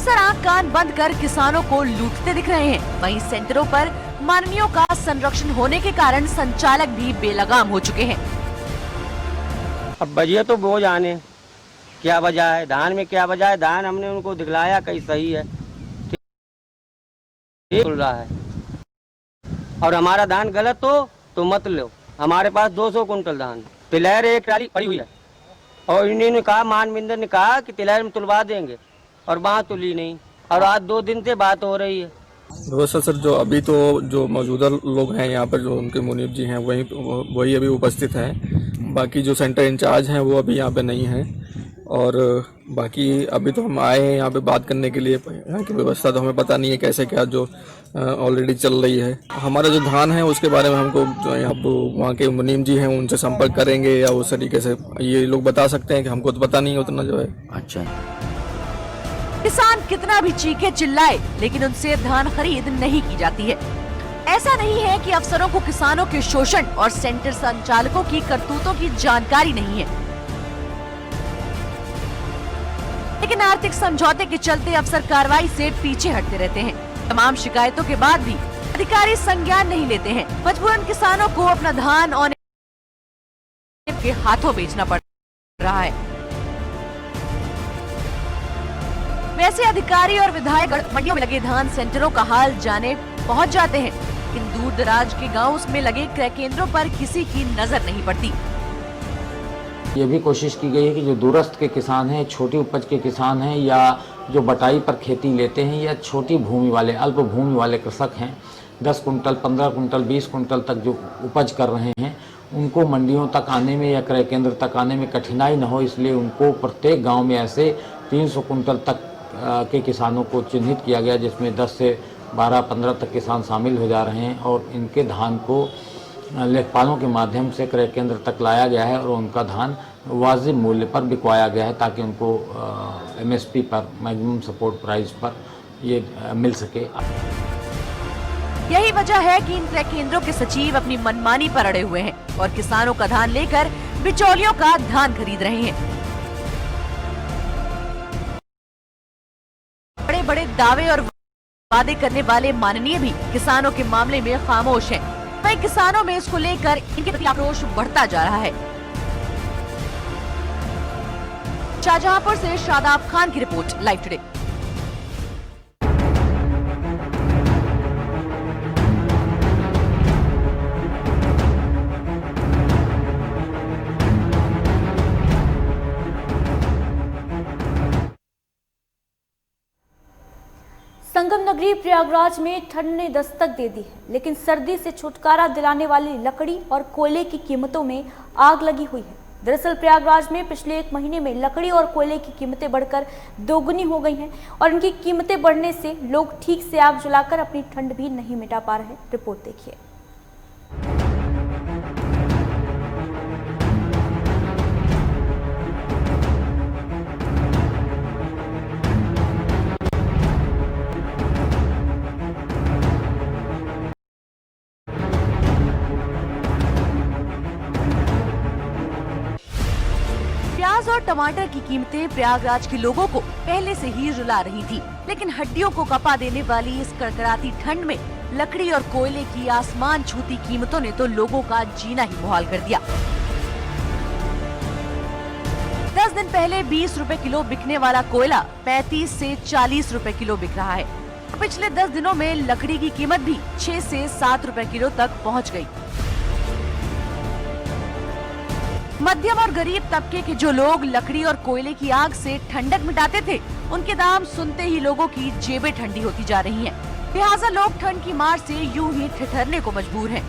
अफसर आंख कान बंद कर किसानों को लूटते दिख रहे हैं। वहीं सेंटरों पर माननीयों का संरक्षण होने के कारण संचालक भी बेलगाम हो चुके हैं। अब वजह तो बोझ आने, क्या वजह है धान में, क्या वजह है धान हमने उनको दिखलाया कहीं सही है, ठीक बोल रहा है। और हमारा धान गलत हो तो मत लो। हमारे पास 200 कुंटल धान, तिलहर एक ट्राली पड़ी हुई है और इन्होंने कहा, मानविंदर ने कहा कि तिलहर में तुलवा देंगे और वहाँ तुली नहीं। और आज 2 दिन से बात हो रही है। व्यवस्था सर, जो अभी तो जो मौजूदा लोग हैं यहाँ पर, जो उनके मुनीब जी हैं वही अभी उपस्थित हैं। बाकी जो सेंटर इंचार्ज हैं वो अभी यहाँ पे नहीं हैं। और बाकी अभी तो हम आए हैं यहाँ पे बात करने के लिए। यहाँ की व्यवस्था तो हमें पता नहीं है कैसे क्या जो ऑलरेडी चल रही है। हमारा जो धान है उसके बारे में हमको जो यहाँ वहाँ के मुनीम जी हैं उनसे संपर्क करेंगे या उस तरीके से ये लोग बता सकते हैं कि हमको तो पता नहीं है उतना जो है। अच्छा, किसान कितना भी चीखे चिल्लाए लेकिन उनसे धान खरीद नहीं की जाती है। ऐसा नहीं है कि अफसरों को किसानों के शोषण और सेंटर संचालकों की करतूतों की जानकारी नहीं है, लेकिन आर्थिक समझौते के चलते अफसर कार्रवाई से पीछे हटते रहते हैं। तमाम शिकायतों के बाद भी अधिकारी संज्ञान नहीं लेते हैं। मजबूरन किसानों को अपना धान और के हाथों बेचना पड़ रहा है। वैसे अधिकारी और विधायक मंडियों में लगे धान सेंटरों का हाल जाने पहुंच जाते हैं, लेकिन दूर दराज के गांवों में लगे क्रय केंद्रों पर किसी की नजर नहीं पड़ती। ये भी कोशिश की गई है कि जो दूरस्थ के किसान हैं, छोटी उपज के किसान हैं या जो बटाई पर खेती लेते हैं या छोटी भूमि वाले, अल्प भूमि वाले कृषक हैं, 10 कुंटल, 15 कुंटल, 20 कुंटल तक जो उपज कर रहे हैं, उनको मंडियों तक आने में या क्रय केंद्र तक आने में कठिनाई न हो, इसलिए उनको प्रत्येक गांव में ऐसे 300 कुंटल तक के किसानों को चिन्हित किया गया, जिसमें 10 से 12-15 तक किसान शामिल हो जा रहे हैं और इनके धान को लेखपालों के माध्यम से क्रय केंद्र तक लाया गया है और उनका धान वाजिब मूल्य पर बिकवाया गया है ताकि उनको MSP पर, मैक्सिमम सपोर्ट प्राइस पर ये मिल सके। यही वजह है कि इन क्रय केंद्रों के सचिव अपनी मनमानी पर अड़े हुए हैं और किसानों का धान लेकर बिचौलियों का धान खरीद रहे हैं। बड़े बड़े दावे और वादे करने वाले माननीय भी किसानों के मामले में खामोश हैं। वहीं किसानों में इसको लेकर इनके प्रति आक्रोश बढ़ता जा रहा है। शाहजहांपुर से शादाब खान की रिपोर्ट, लाइव टुडे। संगम नगरी प्रयागराज में ठंड ने दस्तक दे दी है, लेकिन सर्दी से छुटकारा दिलाने वाली लकड़ी और कोयले की कीमतों में आग लगी हुई है। दरअसल प्रयागराज में पिछले 1 महीने में लकड़ी और कोयले की कीमतें बढ़कर दोगुनी हो गई हैं और इनकी कीमतें बढ़ने से लोग ठीक से आग जलाकर अपनी ठंड भी नहीं मिटा पा रहे। रिपोर्ट देखिए। प्याज और टमाटर की कीमतें प्रयागराज के लोगों को पहले से ही रुला रही थी, लेकिन हड्डियों को कपा देने वाली इस कड़कड़ाती ठंड में लकड़ी और कोयले की आसमान छूती कीमतों ने तो लोगों का जीना ही मुहाल कर दिया। 10 दिन पहले 20 रुपए किलो बिकने वाला कोयला 35 से 40 रुपए किलो बिक रहा है। पिछले 10 दिनों में लकड़ी की कीमत भी 6 से 7 रुपए किलो तक पहुँच गयी। मध्यम और गरीब तबके के जो लोग लकड़ी और कोयले की आग से ठंडक मिटाते थे, उनके दाम सुनते ही लोगों की जेबें ठंडी होती जा रही हैं। लिहाजा लोग ठंड की मार से यूं ही ठिठुरने को मजबूर हैं।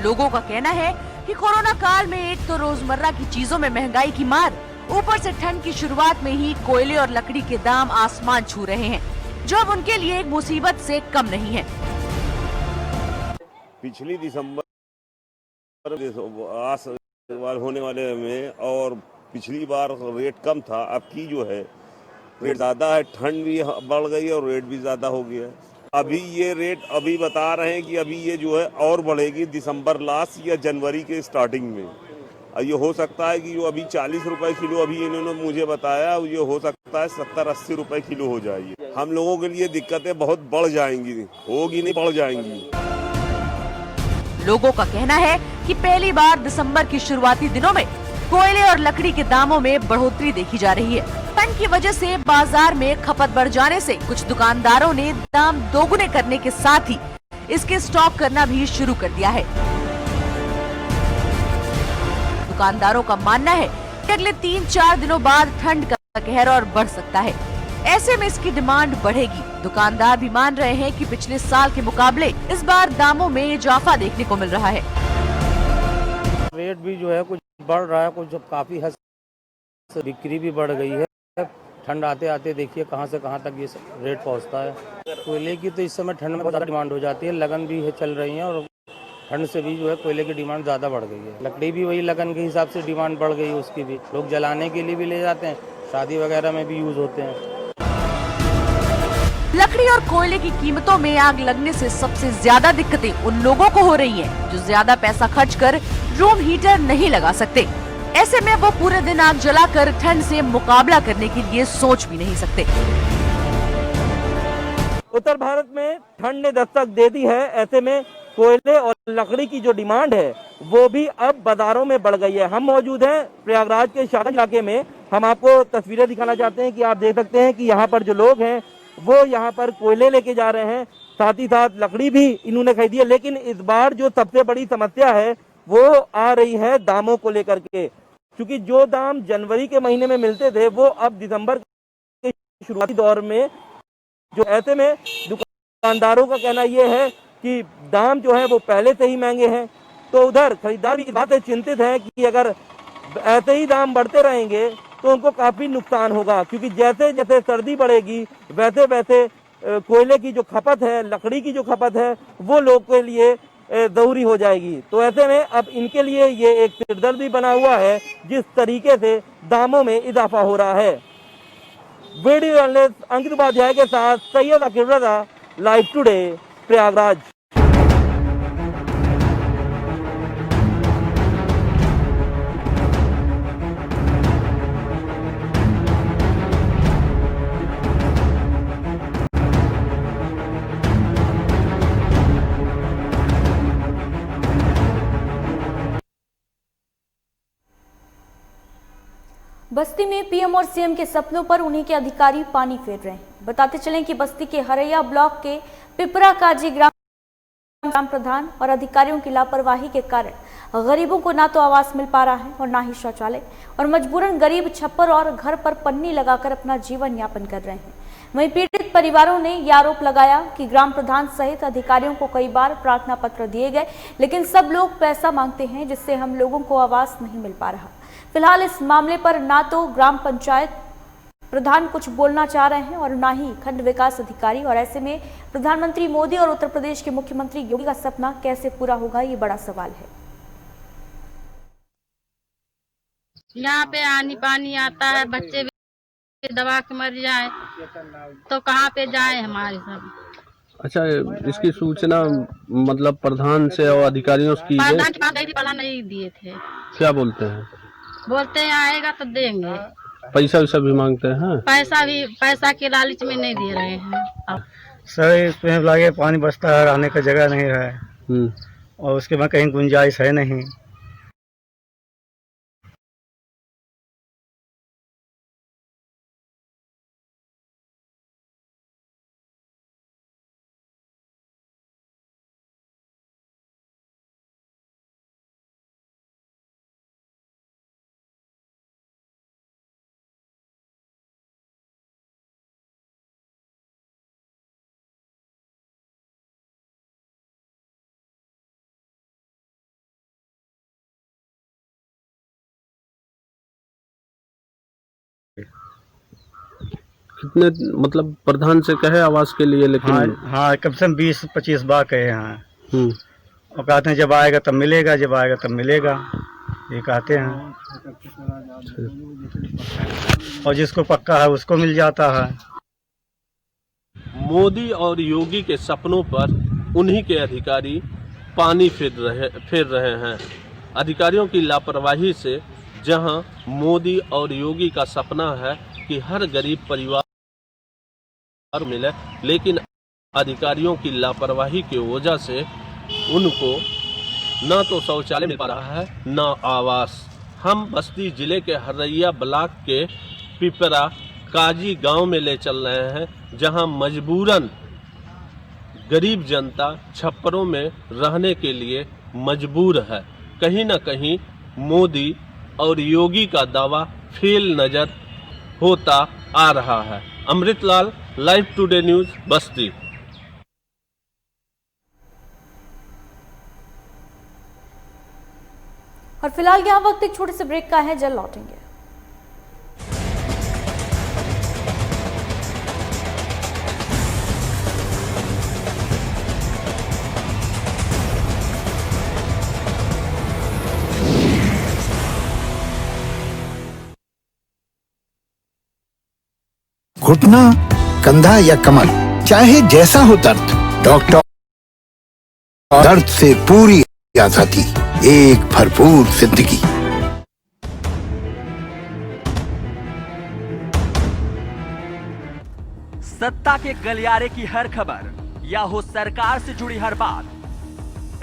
लोगों का कहना है कि कोरोना काल में एक तो रोजमर्रा की चीजों में महंगाई की मार, ऊपर से ठंड की शुरुआत में ही कोयले और लकड़ी के दाम आसमान छू रहे हैं, जो अब उनके लिए एक मुसीबत से कम नहीं है। पिछली दिसंबर होने वाले में और पिछली बार रेट कम था, अब की जो है रेट ज्यादा है, ठंड भी बढ़ गई और रेट भी ज्यादा हो गया है। अभी ये रेट अभी बता रहे हैं कि अभी ये जो है और बढ़ेगी दिसंबर लास्ट या जनवरी के स्टार्टिंग में। और ये हो सकता है कि जो अभी 40 रुपए किलो अभी इन्होंने मुझे बताया, ये हो सकता है 70-80 रुपए किलो हो जाएगी। हम लोगों के लिए दिक्कतें बहुत बढ़ जाएंगी, होगी नहीं बढ़ जाएंगी। लोगों का कहना है कि पहली बार दिसंबर की शुरुआती दिनों में कोयले और लकड़ी के दामों में बढ़ोतरी देखी जा रही है। ठंड की वजह से बाजार में खपत बढ़ जाने से कुछ दुकानदारों ने दाम दोगुने करने के साथ ही इसके स्टॉक करना भी शुरू कर दिया है। दुकानदारों का मानना है कि अगले 3-4 दिनों बाद ठंड का कहर और बढ़ सकता है। ऐसे में इसकी डिमांड बढ़ेगी। दुकानदार भी मान रहे हैं कि पिछले साल के मुकाबले इस बार दामों में इजाफा देखने को मिल रहा है। रेट भी जो है कुछ बढ़ रहा है, कुछ काफी हद से बिक्री भी बढ़ गई है। ठंड आते आते देखिए कहां से कहां तक ये रेट पहुंचता है। कोयले की तो इस समय ठंड में बहुत ज्यादा डिमांड हो जाती है, लगन भी चल रही है और ठंड से भी जो है कोयले की डिमांड ज्यादा बढ़ गई है। लकड़ी भी वही लगन के हिसाब से डिमांड बढ़ गई है, उसकी भी लोग जलाने के लिए भी ले जाते हैं, शादी वगैरह में भी यूज होते हैं। लकड़ी और कोयले की कीमतों में आग लगने से सबसे ज्यादा दिक्कतें उन लोगों को हो रही हैं जो ज्यादा पैसा खर्च कर रूम हीटर नहीं लगा सकते। ऐसे में वो पूरे दिन आग जलाकर ठंड से मुकाबला करने के लिए सोच भी नहीं सकते। उत्तर भारत में ठंड ने दस्तक दे दी है। ऐसे में कोयले और लकड़ी की जो डिमांड है वो भी अब बाजारों में बढ़ गई है। हम मौजूद हैं प्रयागराज के शाखा इलाके में। हम आपको तस्वीरें दिखाना चाहते हैं कि आप देख सकते हैं कि यहाँ पर जो लोग हैं वो यहाँ पर कोयले लेके जा रहे हैं, साथ ही साथ लकड़ी भी इन्होंने खरीदी है। लेकिन इस बार जो सबसे बड़ी समस्या है वो आ रही है दामों को लेकर के, क्योंकि जो दाम जनवरी के महीने में मिलते थे वो अब दिसंबर के शुरुआती दौर में जो, ऐसे में दुकानदारों का कहना ये है कि दाम जो है वो पहले से ही महंगे हैं। तो उधर खरीदार भी इस बात से चिंतित है कि अगर ऐसे ही दाम बढ़ते रहेंगे तो उनको काफी नुकसान होगा, क्योंकि जैसे जैसे सर्दी बढ़ेगी वैसे वैसे कोयले की जो खपत है, लकड़ी की जो खपत है वो लोग के लिए जरूरी हो जाएगी। तो ऐसे में अब इनके लिए ये एक सिरदर्द बना हुआ है जिस तरीके से दामों में इजाफा हो रहा है। वीडियो जर्नलिस्ट अंकित उपाध्याय के साथ सैयद अकील रजा, लाइव टुडे, प्रयागराज। बस्ती में पीएम और सीएम के सपनों पर उन्हीं के अधिकारी पानी फेर रहे हैं। बताते चलें कि बस्ती के हरैया ब्लॉक के पिपरा काजी ग्राम प्रधान और अधिकारियों की लापरवाही के कारण गरीबों को ना तो आवास मिल पा रहा है और ना ही शौचालय, और मजबूरन गरीब छप्पर और घर पर पन्नी लगाकर अपना जीवन यापन कर रहे हैं। वहीं पीड़ित परिवारों ने यह आरोप लगाया कि ग्राम प्रधान सहित अधिकारियों को कई बार प्रार्थना पत्र दिए गए, लेकिन सब लोग पैसा मांगते हैं जिससे हम लोगों को आवास नहीं मिल पा रहा। फिलहाल इस मामले पर ना तो ग्राम पंचायत प्रधान कुछ बोलना चाह रहे हैं और ना ही खंड विकास अधिकारी, और ऐसे में प्रधानमंत्री मोदी और उत्तर प्रदेश के मुख्यमंत्री योगी का सपना कैसे पूरा होगा, ये बड़ा सवाल है। यहाँ पे पानी आता है, बच्चे भी दबा के मर जाए तो कहाँ पे जाए हमारे सब। अच्छा, इसकी सूचना मतलब प्रधान से और अधिकारियों की प्रधान नहीं दिए थे। क्या बोलते हैं? बोलते हैं आएगा तो देंगे। पैसा वैसा भी मांगते हैं? पैसा के लालच में नहीं दे रहे हैं। सर इसमें लगे पानी बसता है, रहने का जगह नहीं है और उसके बाद कहीं गुंजाइश है नहीं। कितने मतलब प्रधान से कहे आवास के लिए, लेकिन हाँ कम से कम 20-25 बार कहे हैं और कहते हैं जब आएगा तब मिलेगा, जब आएगा तब मिलेगा, ये कहते हैं। और जिसको पक्का है उसको मिल जाता है। मोदी और योगी के सपनों पर उन्हीं के अधिकारी पानी फेर रहे हैं। अधिकारियों की लापरवाही से जहां मोदी और योगी का सपना है कि हर गरीब परिवार मिले, लेकिन अधिकारियों की लापरवाही की वजह से उनको न तो शौचालय मिल पा रहा है न आवास। हम बस्ती जिले के हरैया ब्लॉक के पिपरा काजी गांव में ले चल रहे हैं, जहां मजबूरन गरीब जनता छप्परों में रहने के लिए मजबूर है। कहीं न कहीं मोदी और योगी का दावा फेल नजर होता आ रहा है। अमृतलाल, लाइव टुडे न्यूज, बस्ती। और फिलहाल यहाँ वक्त एक छोटे से ब्रेक का है, जल्द लौटेंगे। घुटना, कंधा या कमर, चाहे जैसा हो दर्द, डॉक्टर दर्द से पूरी आजादी, एक भरपूर जिंदगी। सत्ता के गलियारे की हर खबर या हो सरकार से जुड़ी हर बात,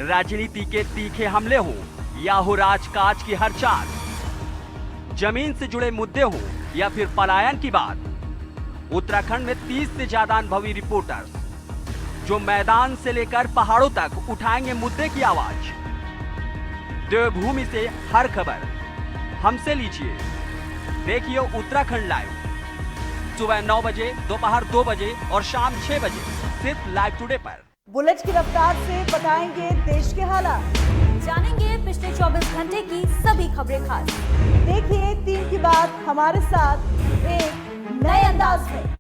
राजनीति के तीखे हमले हो या हो राजकाज की हर चाल, जमीन से जुड़े मुद्दे हो या फिर पलायन की बात, उत्तराखंड में 30 से ज्यादा अनुभवी रिपोर्टर्स जो मैदान से लेकर पहाड़ों तक उठाएंगे मुद्दे की आवाज। देवभूमि से हर खबर हमसे लीजिए। देखिए उत्तराखंड लाइव, सुबह 9 बजे, दोपहर 2 बजे और शाम 6 बजे, सिर्फ लाइव टुडे पर। बुलेट की रफ्तार से बताएंगे देश के हालात, जानेंगे पिछले 24 घंटे की सभी खबरें खास। देखिए 3 की बात हमारे साथ एक नए अंदाज में।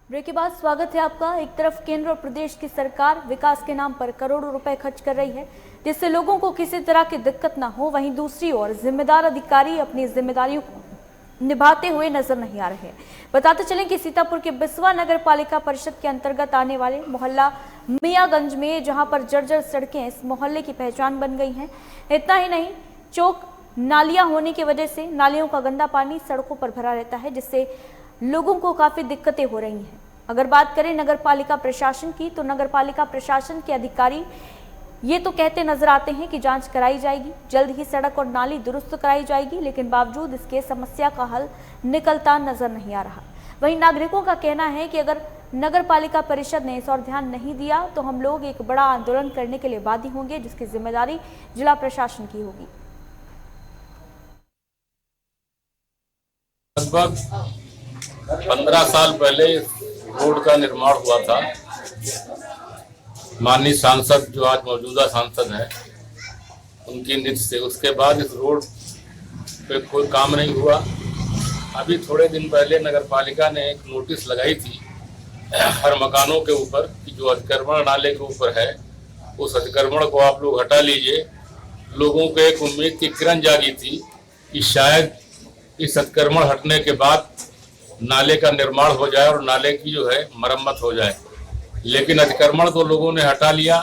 ब्रेक के बाद स्वागत है आपका। एक तरफ केंद्र और प्रदेश की सरकार विकास के नाम पर करोड़ों रुपए खर्च कर रही है, जिससे लोगों को किसी तरह की दिक्कत ना हो। वहीं दूसरी ओर जिम्मेदार अधिकारी अपनी जिम्मेदारियों को निभाते हुए नजर नहीं आ रहे हैं। बताते चलें कि सीतापुर के बिस्वा नगर पालिका परिषद के अंतर्गत आने वाले मोहल्ला मियागंज में, जहां पर जर्जर सड़कें इस मोहल्ले की पहचान बन गई हैं। इतना ही नहीं, चौक नालियां होने की वजह से नालियों का गंदा पानी सड़कों पर भरा रहता है, जिससे लोगों को काफी दिक्कतें हो रही हैं। अगर बात करें नगर पालिका प्रशासन की, तो नगर पालिका प्रशासन के अधिकारी ये तो कहते नजर आते हैं कि जांच कराई जाएगी, जल्द ही सड़क और नाली दुरुस्त कराई जाएगी, लेकिन बावजूद इसके समस्या का हल निकलता नजर नहीं आ रहा। वहीं नागरिकों का कहना है कि अगर नगर पालिका परिषद ने इस और ध्यान नहीं दिया तो हम लोग एक बड़ा आंदोलन करने के लिए बाध्य होंगे, जिसकी जिम्मेदारी जिला प्रशासन की होगी। लगभग 15 साल पहले रोड का निर्माण हुआ था। माननीय सांसद जो आज मौजूदा सांसद हैं उनकी नीति से, उसके बाद इस रोड पे कोई काम नहीं हुआ। अभी थोड़े दिन पहले नगर पालिका ने एक नोटिस लगाई थी हर मकानों के ऊपर कि जो अतिक्रमण नाले के ऊपर है उस अतिक्रमण को आप लोग हटा लीजिए। लोगों को एक उम्मीद की किरण जागी थी कि शायद इस अतिक्रमण हटने के बाद नाले का निर्माण हो जाए और नाले की जो है मरम्मत हो जाए, लेकिन अतिक्रमण को लोगों ने हटा लिया।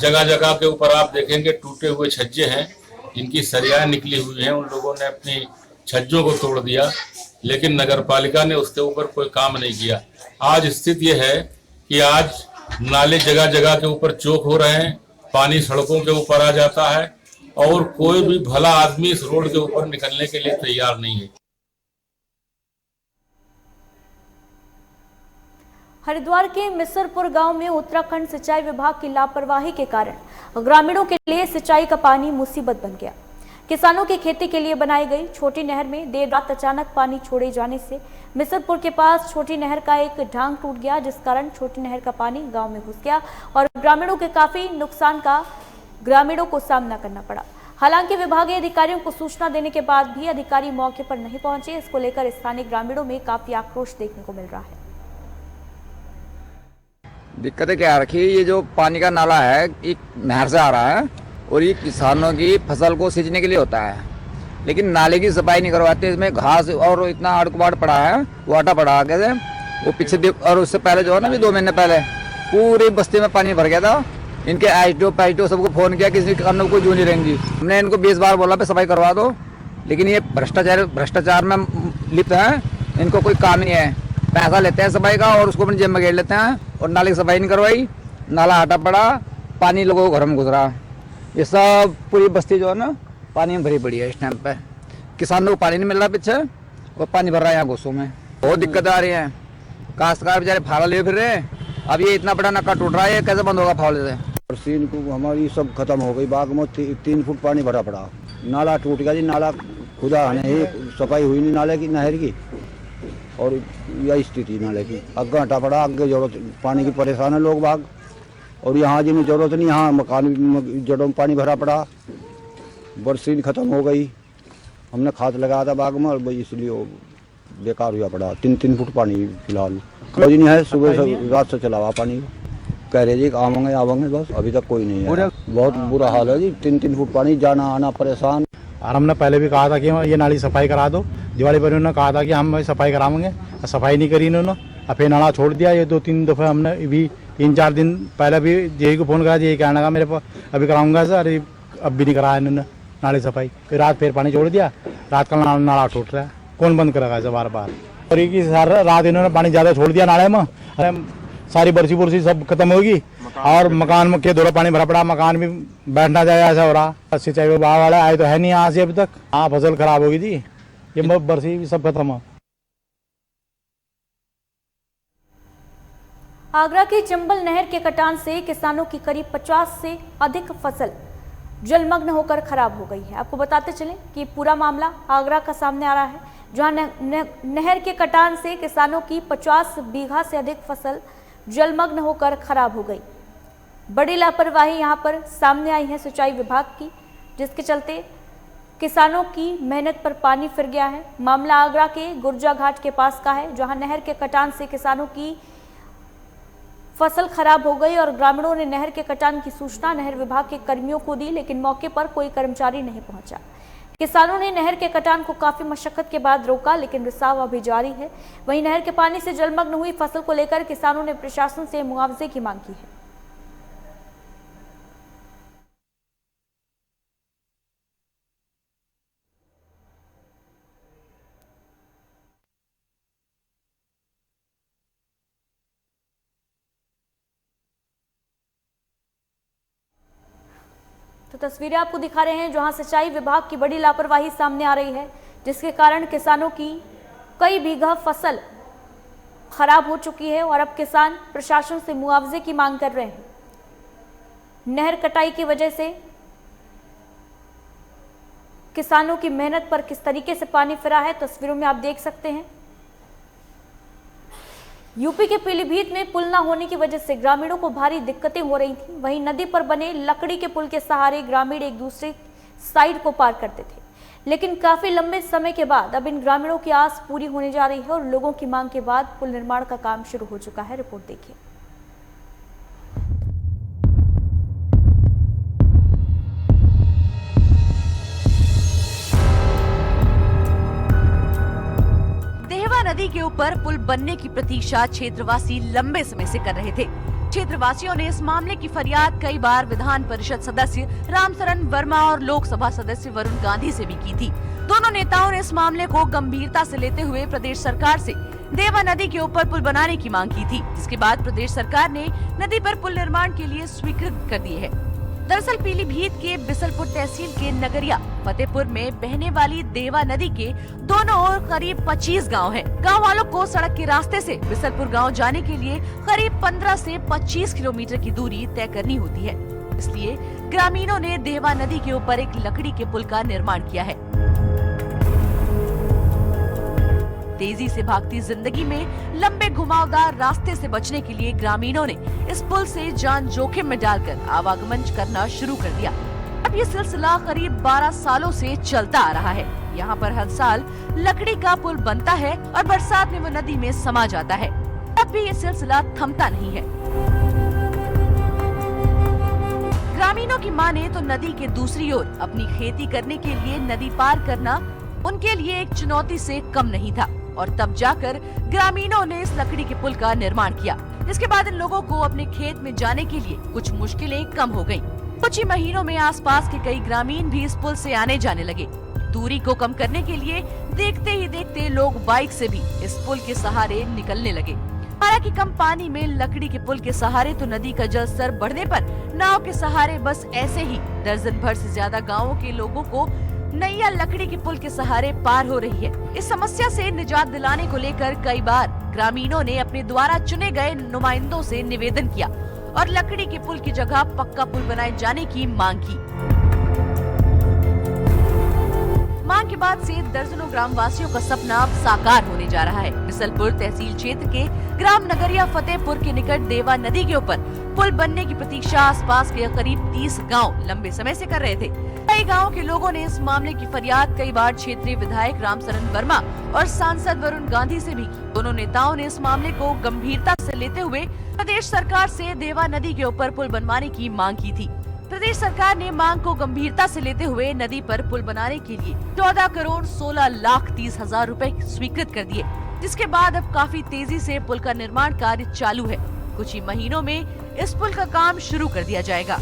जगह जगह के ऊपर आप देखेंगे टूटे हुए छज्जे हैं, जिनकी सरियाएं निकली हुई हैं। उन लोगों ने अपनी छज्जों को तोड़ दिया, लेकिन नगर पालिका ने उसके ऊपर कोई काम नहीं किया। आज स्थिति यह है कि आज नाले जगह जगह के ऊपर चौक हो रहे हैं, पानी सड़कों के ऊपर आ जाता है और कोई भी भला आदमी इस रोड के ऊपर निकलने के लिए तैयार नहीं है। हरिद्वार के मिसरपुर गांव में उत्तराखंड सिंचाई विभाग की लापरवाही के कारण ग्रामीणों के लिए सिंचाई का पानी मुसीबत बन गया। किसानों की खेती के लिए बनाई गई छोटी नहर में देर रात अचानक पानी छोड़े जाने से मिसरपुर के पास छोटी नहर का एक ढांग टूट गया, जिस कारण छोटी नहर का पानी गांव में घुस गया और ग्रामीणों के काफी नुकसान का ग्रामीणों को सामना करना पड़ा। हालांकि विभागीय अधिकारियों को सूचना देने के बाद भी अधिकारी मौके पर नहीं पहुंचे। इसको लेकर स्थानीय ग्रामीणों में काफी आक्रोश देखने को मिल रहा है। दिक्कतें क्या रखी, ये जो पानी का नाला है एक नहर से आ रहा है और ये किसानों की फसल को सींचने के लिए होता है, लेकिन नाले की सफाई नहीं करवाते। इसमें घास और इतना आड़ पड़ा है, वाटा पड़ा आगे से, वो पीछे और उससे पहले जो है ना, 2 महीने पहले पूरी बस्ती में पानी भर गया था। इनके आईटीओ सबको फोन किया, किसी कारण कोई जू नहीं रहेंगी। हमने इनको 20 बार बोला पे सफाई करवा दो, लेकिन ये भ्रष्टाचार में लिप्त है, इनको कोई काम नहीं है। पैसा लेते हैं सफाई का और उसको अपनी जेब में घेर लेते हैं, और नाले की सफाई नहीं करवाई, नाला हटा पड़ा, पानी लोगों को घर में घुस रहा। ये सब पूरी बस्ती जो है ना पानी में भरी पड़ी है। इस टाइम पे किसानों को पानी नहीं मिल रहा पीछे, और पानी भर रहा है यहाँ घोसों में, बहुत दिक्कत आ रही है। काश्तकार बेचारे फावड़ा ले फिर रहे। अब ये इतना बड़ा नक्का टूट रहा है, ये कैसे बंद होगा फावड़े से? बरसीन को हमारी सब खत्म हो गई, बाग में 3 फुट पानी भरा पड़ा, नाला टूट गया जी, नाला खुदा नहीं, सफाई हुई नहीं नाले की, नहर की, और यही स्थिति नाले की। आगे हटा पड़ा, आगे जरूरत पानी की परेशान है लोग बाग, और यहाँ जिन्हें जरूरत नहीं, यहाँ मकान जड़ों में पानी भरा पड़ा, बरसीन खत्म हो गई। हमने खाद लगाया था बाग में, और इसलिए वो बेकार हुआ पड़ा। 3 फुट पानी फिलहाल रोज नहीं है, सुबह से रात से चला हुआ पानी। कह रहे जी आवेंगे, बस अभी तक कोई नहीं है। बहुत बुरा हाल है जी, 3 फुट पानी, जाना आना परेशान। और हमने पहले भी कहा था कि ये नाली सफाई करा दो, दिवाली पर उन्होंने कहा था कि हम सफाई कराएंगे, सफाई नहीं करी इन्होंने, और फिर नाला छोड़ दिया। ये 2-3 दफ़े हमने भी 3-4 दिन पहले भी जेई को फ़ोन करा, जेई कहने लगा मेरे पास अभी कराऊंगा सर, अब भी नहीं कराया इन्होंने नाली सफाई। फिर रात फिर पानी छोड़ दिया, रात का नाला टूट रहा है, कौन बंद करेगा इसे बार? और ये सारा रात इन्होंने पानी ज़्यादा छोड़ दिया नाले में, सारी बरसी सब खत्म होगी, और मकान में के दौरा पानी भरा पड़ा, मकान भी बैठना जाए ऐसा हो रहा। सिंचाई विभाग वाले आए तो है नहीं यहाँ से अभी तक। हाँ, फसल खराब होगी जी, ये बरसी भी सब खत्म है। आगरा की चंबल नहर के कटान से किसानों की करीब 50 से अधिक फसल जलमग्न होकर खराब हो गई है। आपको बताते चलें कि पूरा मामला आगरा का सामने आ रहा है, जहां नहर के कटान से किसानों की 50 बीघा से अधिक फसल जलमग्न होकर खराब हो गई। बड़ी लापरवाही यहां पर सामने आई है सिंचाई विभाग की, जिसके चलते किसानों की मेहनत पर पानी फिर गया है। मामला आगरा के गुर्जा घाट के पास का है, जहां नहर के कटान से किसानों की फसल खराब हो गई और ग्रामीणों ने नहर के कटान की सूचना नहर विभाग के कर्मियों को दी, लेकिन मौके पर कोई कर्मचारी नहीं पहुंचा। किसानों ने नहर के कटान को काफी मशक्कत के बाद रोका, लेकिन रिसाव अभी जारी है। वहीं नहर के पानी से जलमग्न हुई फसल को लेकर किसानों ने प्रशासन से मुआवजे की मांग की है। तो तस्वीरें आपको दिखा रहे हैं जहां सिंचाई विभाग की बड़ी लापरवाही सामने आ रही है, जिसके कारण किसानों की कई बीघा फसल खराब हो चुकी है और अब किसान प्रशासन से मुआवजे की मांग कर रहे हैं। नहर कटाई की वजह से किसानों की मेहनत पर किस तरीके से पानी फिरा है, तस्वीरों में आप देख सकते हैं। यूपी के पीलीभीत में पुल न होने की वजह से ग्रामीणों को भारी दिक्कतें हो रही थी। वहीं नदी पर बने लकड़ी के पुल के सहारे ग्रामीण एक दूसरे साइड को पार करते थे, लेकिन काफी लंबे समय के बाद अब इन ग्रामीणों की आस पूरी होने जा रही है और लोगों की मांग के बाद पुल निर्माण का काम शुरू हो चुका है। रिपोर्ट देखिए। नदी के ऊपर पुल बनने की प्रतीक्षा क्षेत्रवासी लंबे समय से कर रहे थे। क्षेत्रवासियों ने इस मामले की फरियाद कई बार विधान परिषद सदस्य रामशरण वर्मा और लोकसभा सदस्य वरुण गांधी से भी की थी। दोनों नेताओं ने इस मामले को गंभीरता से लेते हुए प्रदेश सरकार से देवा नदी के ऊपर पुल बनाने की मांग की थी, जिसके बाद प्रदेश सरकार ने नदी पर पुल निर्माण के लिए स्वीकृत कर दिए है। दरअसल पीलीभीत के बिसलपुर तहसील के नगरिया फतेहपुर में बहने वाली देवा नदी के दोनों ओर करीब 25 गांव हैं। गांव वालों को सड़क के रास्ते से बिसलपुर गांव जाने के लिए करीब 15 से 25 किलोमीटर की दूरी तय करनी होती है। इसलिए ग्रामीणों ने देवा नदी के ऊपर एक लकड़ी के पुल का निर्माण किया है। तेजी से भागती जिंदगी में लंबे घुमावदार रास्ते से बचने के लिए ग्रामीणों ने इस पुल से जान जोखिम में डालकर आवागमन करना शुरू कर दिया। अब ये सिलसिला करीब 12 सालों से चलता आ रहा है। यहाँ पर हर साल लकड़ी का पुल बनता है और बरसात में वो नदी में समा जाता है, तब भी ये सिलसिला थमता नहीं है। ग्रामीणों की माने तो नदी के दूसरी ओर अपनी खेती करने के लिए नदी पार करना उनके लिए एक चुनौती से कम नहीं था और तब जाकर ग्रामीणों ने इस लकड़ी के पुल का निर्माण किया। इसके बाद इन लोगों को अपने खेत में जाने के लिए कुछ मुश्किलें कम हो गयी। कुछ ही महीनों में आसपास के कई ग्रामीण भी इस पुल से आने जाने लगे। दूरी को कम करने के लिए देखते ही देखते लोग बाइक से भी इस पुल के सहारे निकलने लगे। हालांकि कम पानी में लकड़ी के पुल के सहारे तो नदी का जल स्तर बढ़ने पर नाव के सहारे बस ऐसे ही दर्जन भर से ज्यादा गाँवों के लोगों को नैया लकड़ी के पुल के सहारे पार हो रही है। इस समस्या से निजात दिलाने को लेकर कई बार ग्रामीणों ने अपने द्वारा चुने गए नुमाइंदों से निवेदन किया और लकड़ी के पुल की जगह पक्का पुल बनाए जाने की मांग की। मांग के बाद से दर्जनों ग्रामवासियों का सपना अब साकार होने जा रहा है। बिसलपुर तहसील क्षेत्र के ग्राम नगरिया फतेहपुर के निकट देवा नदी के ऊपर पुल बनने की प्रतीक्षा आसपास के करीब 30 गांव लंबे समय से कर रहे थे। कई गांवों के लोगों ने इस मामले की फरियाद कई बार क्षेत्रीय विधायक रामशरण वर्मा और सांसद वरुण गांधी से भी की। दोनों नेताओं ने इस मामले को गंभीरता से लेते हुए प्रदेश सरकार से देवा नदी के ऊपर पुल बनवाने की मांग की थी। प्रदेश सरकार ने मांग को गंभीरता से लेते हुए नदी पर पुल बनाने के लिए 14,16,30,000 रुपए स्वीकृत कर दिए, जिसके बाद अब काफी तेजी से पुल का निर्माण कार्य चालू है। कुछ ही महीनों में इस पुल का काम शुरू कर दिया जाएगा।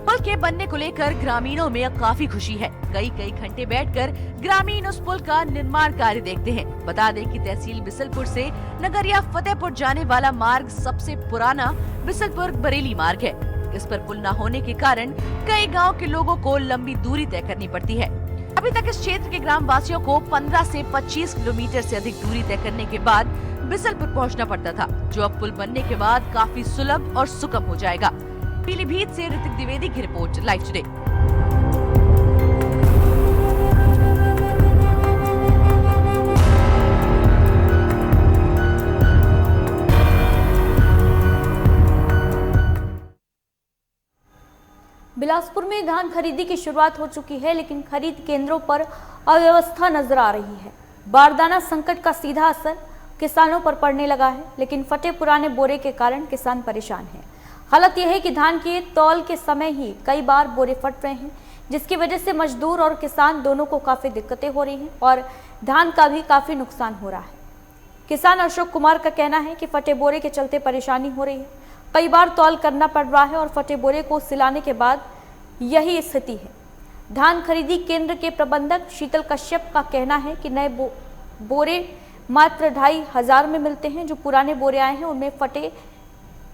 पुल के बनने को लेकर ग्रामीणों में अब काफी खुशी है। कई घंटे बैठकर ग्रामीण उस पुल का निर्माण कार्य देखते हैं। बता दें कि तहसील बिसलपुर से नगरिया फतेहपुर जाने वाला मार्ग सबसे पुराना बिसलपुर बरेली मार्ग है। इस पर पुल न होने के कारण कई गांव के लोगों को लंबी दूरी तय करनी पड़ती है। अभी तक इस क्षेत्र के ग्राम वासियों को 15 से 25 किलोमीटर से अधिक दूरी तय करने के बाद बिसलपुर पहुंचना पड़ता था, जो अब पुल बनने के बाद काफी सुलभ और सुगम हो जाएगा। पीलीभीत से ऋतिक द्विवेदी की रिपोर्ट, लाइव टुडे। बिलासपुर में धान खरीदी की शुरुआत हो चुकी है, लेकिन खरीद केंद्रों पर अव्यवस्था नजर आ रही है। बारदाना संकट का सीधा असर किसानों पर पड़ने लगा है, लेकिन फटे पुराने बोरे के कारण किसान परेशान हैं। हालत यह है कि धान के तौल के समय ही कई बार बोरे फट रहे हैं, जिसकी वजह से मजदूर और किसान दोनों को काफ़ी दिक्कतें हो रही हैं और धान का भी काफ़ी नुकसान हो रहा है। किसान अशोक कुमार का कहना है कि फटे बोरे के चलते परेशानी हो रही है। कई बार तौल करना पड़ रहा है और फटे बोरे को सिलाने के बाद यही स्थिति है। धान खरीदी केंद्र के प्रबंधक शीतल कश्यप का कहना है कि नए बोरे मात्र 2,500 में मिलते हैं। जो पुराने बोरे आए हैं उनमें फटे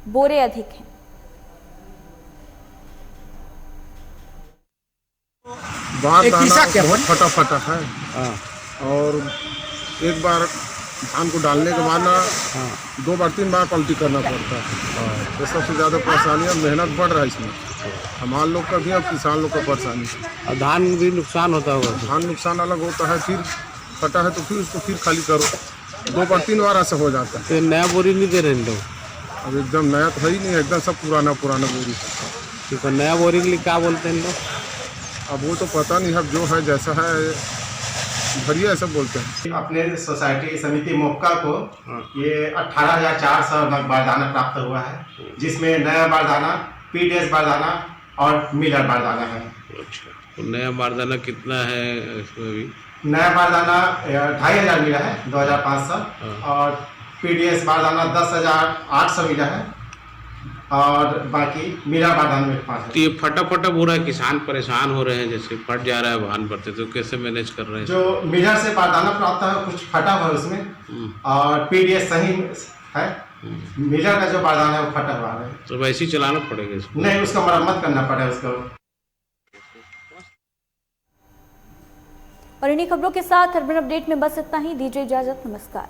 बोरे अधिक हैं। बहुत फटा है और एक बार धान को डालने के बाद ना 2 बार 3 बार पलटी करना पड़ता है। तो सबसे ज़्यादा परेशानी है, मेहनत बढ़ रहा है इसमें, हमारे लोग का भी और किसान लोग का परेशानी। और धान भी नुकसान होता होगा। धान नुकसान अलग होता है, फिर फटा है तो फिर उसको फिर खाली करो, 2 बार 3 बार ऐसा हो जाता है। तो नया बोरी नहीं दे रहे लोग? अब एकदम नया तो है ही नहीं, एकदम सब पुराना बोरी। तो नया बोरी के लिए क्या बोलते हैं लोग? अब वो तो पता नहीं, अब जो है जैसा है भरिया ऐसा बोलते हैं। अपने सोसाइटी समिति मोक्का को ये 18,400 नग बारदाना प्राप्त हुआ है, जिसमें नया बारदाना, पीडीएस बारदाना और मिलर बारदाना है। अच्छा, तो नया बारदाना कितना है इसमें भी? नया बारदाना 2,500 मिला है, 2,500, और पीडीएस बारदाना 10,800 मिला है, और बाकी मिला बारदाना में 5,000। तो ये फटा बोरा किसान परेशान हो रहे हैं, जैसे फट जा रहा है भान भरते, तो कैसे मैनेज कर रहे हैं? जो मिलर से बारदाना प्राप्त है कुछ फटा हुआ है उसमें, और पीडीएस सही है। मिलर का जो बारदाना है वो फटा हुआ है, तो वैसे ही चलाना पड़ेगा इसको? नहीं, उसका मरम्मत करना पड़ेगा उसको। और इन्हीं खबरों के साथ अर्बन अपडेट में बस इतना ही। दीजिए इजाजत, नमस्कार।